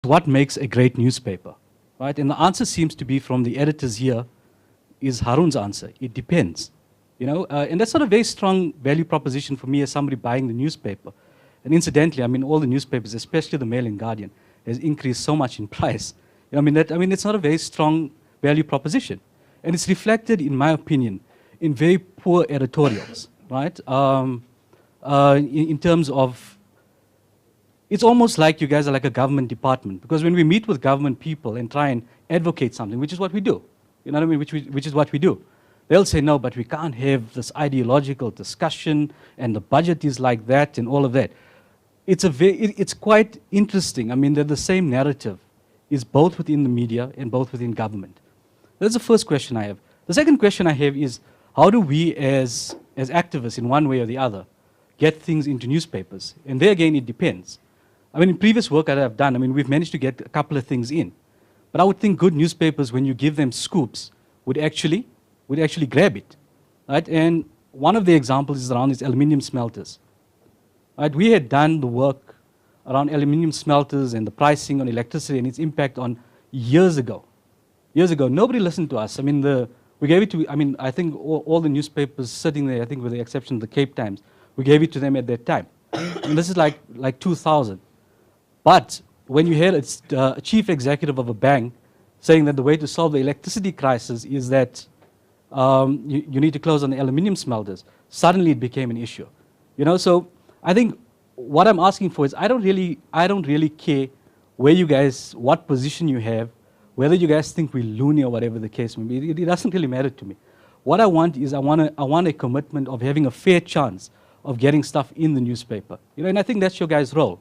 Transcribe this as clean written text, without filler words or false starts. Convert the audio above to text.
what makes a great newspaper, right? And the answer seems to be from the editors here is Harun's answer. It depends, you know, and that's not a very strong value proposition for me as somebody buying the newspaper. And incidentally, I mean, all the newspapers, especially the Mail and Guardian, has increased so much in price. You know, I mean, it's not a very strong value proposition. And it's reflected, in my opinion, in very poor editorials, right? In terms of, it's almost like you guys are like a government department, because when we meet with government people and try and advocate something, which is what we do, you know what I mean, which is what we do, they'll say, no, but we can't have this ideological discussion, and the budget is like that, and all of that. It's quite interesting. I mean, that the same narrative is both within the media and both within government. That's the first question I have. The second question I have is, how do we as activists, in one way or the other, get things into newspapers? And there again, it depends. I mean, in previous work that I've done, I mean, we've managed to get a couple of things in. But I would think good newspapers, when you give them scoops, would actually grab it, right? And one of the examples is around these aluminium smelters. Right? We had done the work around aluminium smelters and the pricing on electricity and its impact on years ago. Years ago, nobody listened to us. I mean, we gave it to, I mean, I think all the newspapers sitting there, I think with the exception of the Cape Times, we gave it to them at that time. And this is like 2000. But when you hear a chief executive of a bank saying that the way to solve the electricity crisis is that you need to close on the aluminium smelters, suddenly it became an issue. You know, so I think what I'm asking for is I don't really care where you guys, what position you have, whether you guys think we're loony or whatever the case may be. It doesn't really matter to me. What I want is I want a commitment of having a fair chance of getting stuff in the newspaper. You know, and I think that's your guys' role.